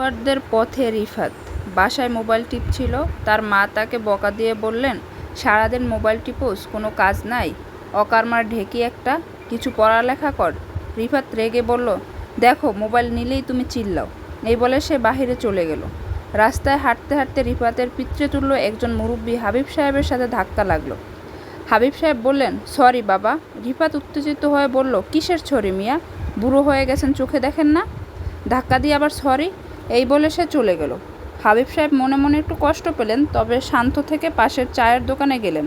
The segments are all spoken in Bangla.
খেলোয়াড়দের পথে রিফাত বাসায় মোবাইল টিপছিল। তার মা তাকে বকা দিয়ে বললেন, সারাদিন মোবাইল টিপোস, কোনো কাজ নাই, অকারমার ঢেকি একটা, কিছু পড়ালেখা কর। রিফাত রেগে বলল, দেখো মোবাইল নিলেই তুমি চিল্লাও। এই বলে সে বাহিরে চলে গেল। রাস্তায় হাঁটতে হাঁটতে রিফাতের পিতৃতুল্য একজন মুরব্বী হাবিব সাহেবের সাথে ধাক্কা লাগলো। হাবিব সাহেব বললেন, সরি বাবা। রিফাত উত্তেজিত হয়ে বলল, কিসের সরি মিয়া, বুড়ো হয়ে গেছেন, চোখে দেখেন না? ধাক্কা দিয়ে আবার সরি, এই বলে সে চলে গেল। হাবিব সাহেব মনে মনে একটু কষ্ট পেলেন, তবে শান্ত থেকে পাশের চায়ের দোকানে গেলেন।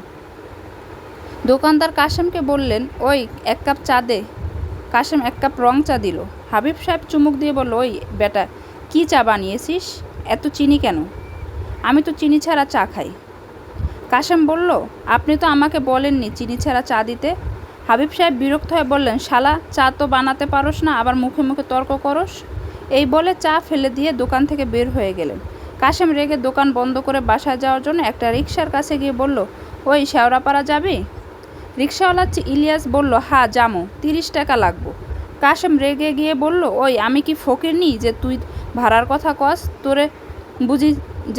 দোকানদার কাশেমকে বললেন, ওই 1 কাপ চা দে। কাশেম 1 কাপ রং চা দিল। হাবিব সাহেব চুমুক দিয়ে বলল, ওই বেটা, কি চা বানিয়েছিস, এত চিনি কেন? আমি তো চিনি ছাড়া চা খাই। কাশেম বলল, আপনি তো আমাকে বলেননি চিনি ছাড়া চা দিতে। হাবিব সাহেব বিরক্ত হয়ে বললেন, শালা, চা তো বানাতে পারোস না, আবার মুখে মুখে তর্ক করস। এই বলে চা ফেলে দিয়ে দোকান থেকে বের হয়ে গেলেন। কাশেম রেগে দোকান বন্ধ করে বাসায় যাওয়ার জন্য একটা রিকশার কাছে গিয়ে বলল, ওই শেওড়াপাড়া যাবি? রিকশাওয়ালা ইলিয়াস বলল, হ্যাঁ যামো, 30 টাকা লাগবো। কাশেম রেগে গিয়ে বলল, ওই আমি কি ফকিরনি যে তুই ভাড়ার কথা কস? তোরে বুঝি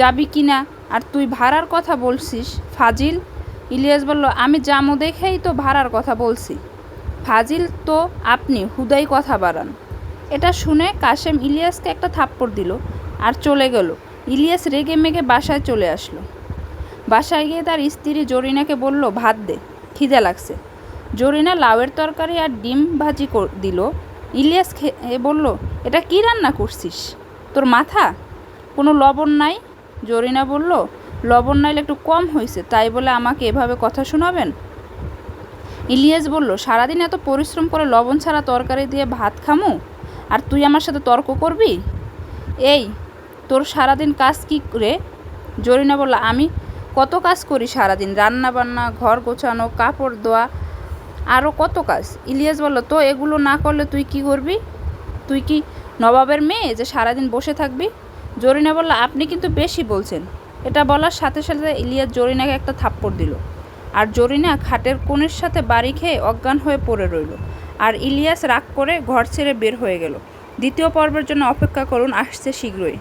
যাবি কি না, আর তুই ভাড়ার কথা বলছিস, ফাজিল। ইলিয়াস বলল, আমি জামো দেখেই তো ভাড়ার কথা বলছি। ফাজিল তো আপনি, হুদাই কথা বাড়ান। এটা শুনে কাশেম ইলিয়াসকে একটা থাপ্পড় দিল আর চলে গেল। ইলিয়াস রেগে মেগে বাসায় চলে আসলো। বাসায় গিয়ে তার স্ত্রী জরিনাকে বলল, ভাত দে, খিদে লাগছে। জরিনা লাউয়ের তরকারি আর ডিম ভাজি দিল। ইলিয়াস বলল, এটা কি রান্না করছিস? তোর মাথা, কোনো লবণ নাই? জরিনা বলল, লবণ নাইলে একটু কম হয়েছে, তাই বলে আমাকে এভাবে কথা শোনাবেন? ইলিয়াস বলল, সারাদিন এত পরিশ্রম করে লবণ ছাড়া তরকারি দিয়ে ভাত খামু, আর তুই আমার সাথে তর্ক করবি? এই, তোর সারাদিন কাজ কী রে? জরিনা বলল, আমি কত কাজ করি সারাদিন, রান্না বান্না, ঘর গোছানো, কাপড় ধোয়া, আরও কত কাজ। ইলিয়াস বলল, তো এগুলো না করলে তুই কি করবি? তুই কি নবাবের মেয়ে যে সারাদিন বসে থাকবি? জরিনা বলল, আপনি কিন্তু বেশি বলছেন। এটা বলার সাথে সাথে ইলিয়াস জরিনাকে একটা থাপ্পড় দিল, আর জরিনা খাটের কোণের সাথে বাড়ি খেয়ে অজ্ঞান হয়ে পড়ে রইল। আর ইলিয়াস রাগ করে ঘর ছেড়ে বের হয়ে গেল। দ্বিতীয় পর্বের জন্য অপেক্ষা করুন, আসছে শীঘ্রই।